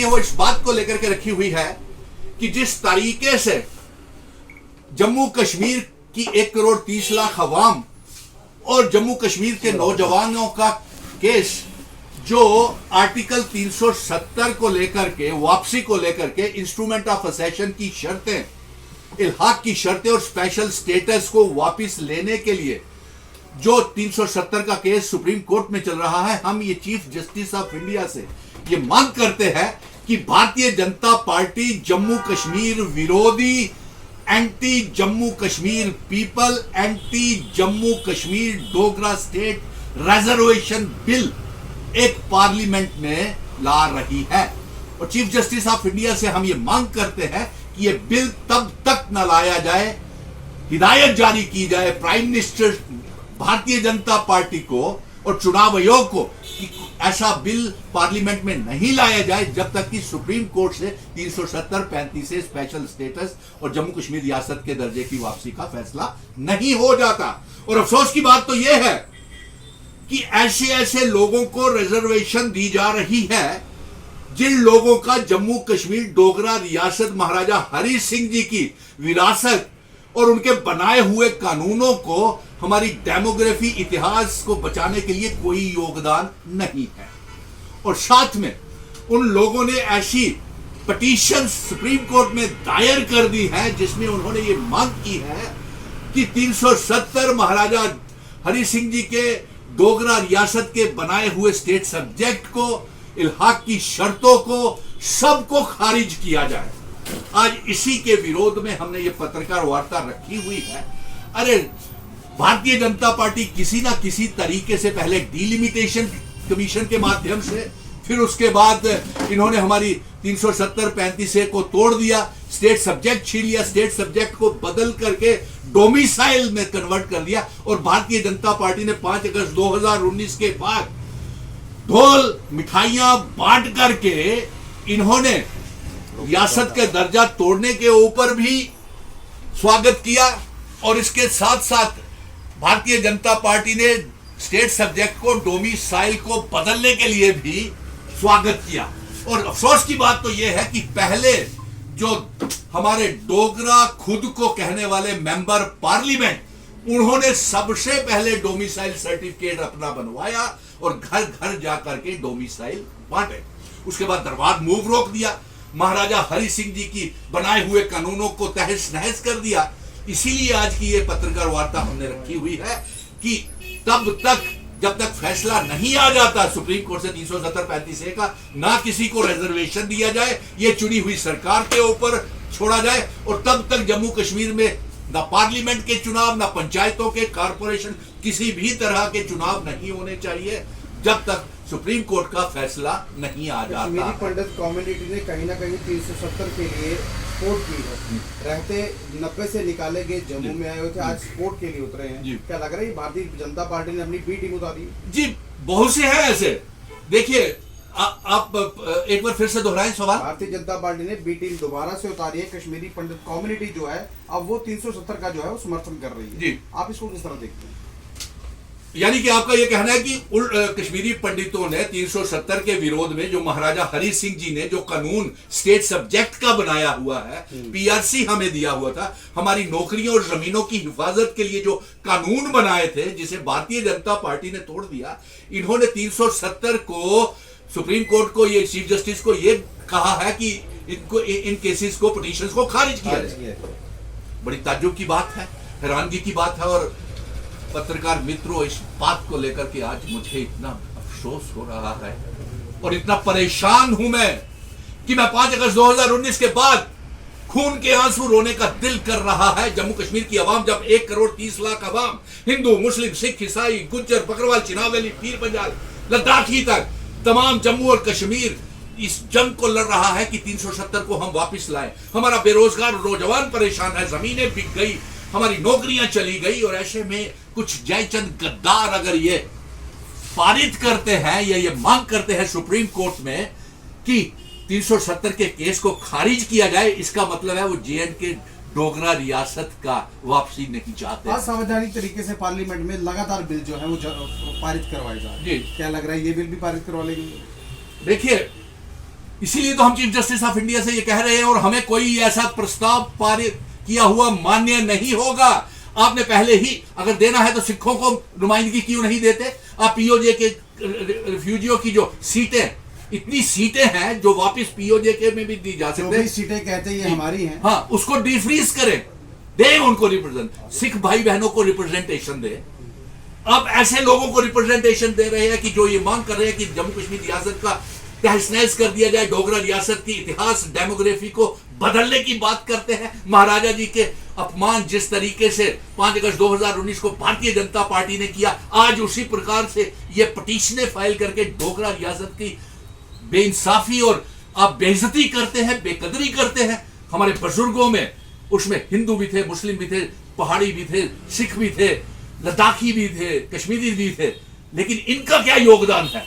वो इस बात को लेकर के रखी हुई है कि जिस तरीके से जम्मू कश्मीर की 1,30,00,000 अवाम और जम्मू कश्मीर के नौजवानों का केस जो आर्टिकल 370 को लेकर के वापसी को लेकर के इंस्ट्रूमेंट ऑफ असेशन की शर्तें, इल्हाक की शर्तें और स्पेशल स्टेटस को वापस लेने के लिए जो 370 का केस सुप्रीम कोर्ट में चल रहा है, हम ये चीफ जस्टिस ऑफ इंडिया से ये मांग करते हैं कि भारतीय जनता पार्टी जम्मू कश्मीर विरोधी, anti Jammu Kashmir people, anti Jammu Kashmir Dogra state reservation bill एक पार्लियामेंट में ला रही है। और चीफ जस्टिस ऑफ इंडिया से हम ये मांग करते हैं कि ये बिल तब तक न लाया जाए, हिदायत जारी की जाए prime minister Bharatiya Janata party को और चुनाव आयोग को कि ऐसा बिल पार्लियामेंट में नहीं लाया जाए जब तक कि सुप्रीम कोर्ट से 370-35 से स्पेशल स्टेटस और जम्मू कश्मीर रियासत के दर्जे की वापसी का फैसला नहीं हो जाता। और अफसोस की बात तो यह है कि ऐसे ऐसे लोगों को रिजर्वेशन दी जा रही है जिन लोगों का जम्मू कश्मीर डोगरा रियासत महाराजा हरि सिंह जी की विरासत और उनके बनाए हुए कानूनों को, हमारी डेमोग्राफी इतिहास को बचाने के लिए कोई योगदान नहीं है। और साथ में उन लोगों ने ऐसी पिटीशन सुप्रीम कोर्ट में दायर कर दी है जिसमें उन्होंने ये मांग की है कि 370 महाराजा हरि सिंह जी के डोगरा रियासत के बनाए हुए स्टेट सब्जेक्ट को, इल्हाक की शर्तों को, सबको खारिज किया जाए। आज इसी के विरोध में हमने ये पत्रकार वार्ता रखी हुई है। अरे भारतीय जनता पार्टी किसी ना किसी तरीके से पहले डिलिमिटेशन कमीशन के माध्यम से, फिर उसके बाद इन्होंने हमारी 370-35 को तोड़ दिया, स्टेट सब्जेक्ट छीन लिया, स्टेट सब्जेक्ट को बदल करके डोमिसाइल में कन्वर्ट कर दिया। और भारतीय जनता पार्टी ने 5 अगस्त 2019 के बाद ढोल मिठाइयां बांट करके इन्होंने रियासत के दर्जा तोड़ने के ऊपर भी स्वागत किया और इसके साथ साथ भारतीय जनता पार्टी ने स्टेट सब्जेक्ट को डोमिसाइल को बदलने के लिए भी स्वागत किया। और अफसोस की बात तो यह है कि पहले जो हमारे डोगरा खुद को कहने वाले मेंबर पार्लियामेंट, उन्होंने सबसे पहले डोमिसाइल सर्टिफिकेट अपना बनवाया और घर घर जाकर के डोमिसाइल बांटे। उसके बाद दरबार मूव रोक दिया, महाराजा हरि सिंह जी की बनाए हुए कानूनों को तहस नहस कर दिया। इसीलिए आज की ये पत्रकार वार्ता हमने रखी हुई है कि तब तक जब तक फैसला नहीं आ जाता सुप्रीम कोर्ट से 370-35 का, ना किसी को रिजर्वेशन दिया जाए, ये चुनी हुई सरकार के ऊपर छोड़ा जाए। और तब तक जम्मू कश्मीर में ना पार्लियामेंट के चुनाव, ना पंचायतों के, कारपोरेशन, किसी भी तरह के चुनाव नहीं होने चाहिए जब तक सुप्रीम कोर्ट का फैसला नहीं आ जाता। कश्मीरी पंडित कम्युनिटी ने कहीं ना कहीं 370 के लिए सपोर्ट की है, रहते 90 से निकाले गए जम्मू में आए हुए थे, आज सपोर्ट के लिए उतरे हैं। क्या लग रहा है भारतीय जनता पार्टी ने अपनी बी टीम उतारी? जी बहुत से हैं ऐसे। देखिए आप एक बार फिर से दोहराएं सवाल। भारतीय जनता पार्टी ने बी टीम दोबारा से उतारी है, कश्मीरी पंडित कम्युनिटी जो है अब वो 370 का जो है वो समर्थन कर रही है जी। आप इसको किस तरह देखते हैं? यानी कि आपका यह कहना है कि कश्मीरी पंडितों ने 370 के विरोध में जो महाराजा हरि सिंह जी ने जो कानून स्टेट सब्जेक्ट का बनाया हुआ है, पीआरसी हमें दिया हुआ था, हमारी नौकरियों और जमीनों की हिफाजत के लिए जो कानून बनाए थे, जिसे भारतीय जनता पार्टी ने तोड़ दिया। इन्होंने 370 को सुप्रीम कोर्ट को, ये चीफ जस्टिस को ये कहा है कि इनको इन केसेस को, पिटीशंस को खारिज किया जाए। बड़ी ताज्जुब की बात है, हैरानगी की बात है। और पत्रकार मित्रों, इस बात को लेकर के आज मुझे इतना अफसोस हो रहा है और इतना परेशान हूं मैं कि मैं 5 अगस्त 2019 के बाद खून के आंसू रोने का दिल कर रहा है। जम्मू कश्मीर की आवाम, जब 1,30,00,000 आवाम, हिंदू, मुस्लिम, सिख, ईसाई, गुज्जर, बकरवाल, चिनावेली, पीर पंजाल, लद्दाखी तक तमाम जम्मू और कश्मीर इस जंग को लड़ रहा है कि 370 को हम वापस लाएं। हमारा बेरोजगार नौजवान परेशान है, जमीनें बिक गई, हमारी नौकरियां चली गई। और ऐसे में कुछ जयचंद गद्दार अगर ये पारित करते हैं या ये मांग करते हैं सुप्रीम कोर्ट में कि 370 के केस को खारिज किया जाए, इसका मतलब है वो जे.एंड.के डोगरा रियासत का वापसी नहीं चाहते। असंवैधानिक तरीके से पार्लियामेंट में लगातार बिल जो है वो पारित करवाए जा रहे हैं। क्या लग रहा है ये बिल भी पारित करवा लेंगे? देखिए, इसीलिए तो हम चीफ जस्टिस ऑफ इंडिया से ये कह रहे हैं, और हमें कोई ऐसा प्रस्ताव पारित किया हुआ मान्य नहीं होगा। आपने पहले ही अगर देना है तो सिखों को नुमाइंदगी क्यों नहीं देते? आप पीओजे के रिफ्यूजियों की जो सीटें, इतनी सीटें हैं जो वापस पीओजे के में भी दी जा सकती है, सीटें कहते हैं ये हमारी हैं, हाँ, उसको डिफ्रीज करें, दे उनको रिप्रेजेंट, सिख भाई बहनों को रिप्रेजेंटेशन दे। अब ऐसे लोगों को रिप्रेजेंटेशन दे रहे हैं कि जो ये मांग कर रहे हैं कि जम्मू कश्मीर रियासत का तहस-नहस कर दिया जाए, डोगरा रियासत की इतिहास डेमोग्राफी को बदलने की बात करते हैं। महाराजा जी के अपमान जिस तरीके से 5 अगस्त 2019 को भारतीय जनता पार्टी ने किया, आज उसी प्रकार से ये पटिशनें फाइल करके डोगरा रियासत की बेइंसाफी और आप बेइज्जती करते हैं, बेकदरी करते हैं। हमारे बुजुर्गों में उसमें हिंदू भी थे, मुस्लिम भी थे, पहाड़ी भी थे, सिख भी थे, लद्दाखी भी थे, कश्मीरी भी थे, लेकिन इनका क्या योगदान है?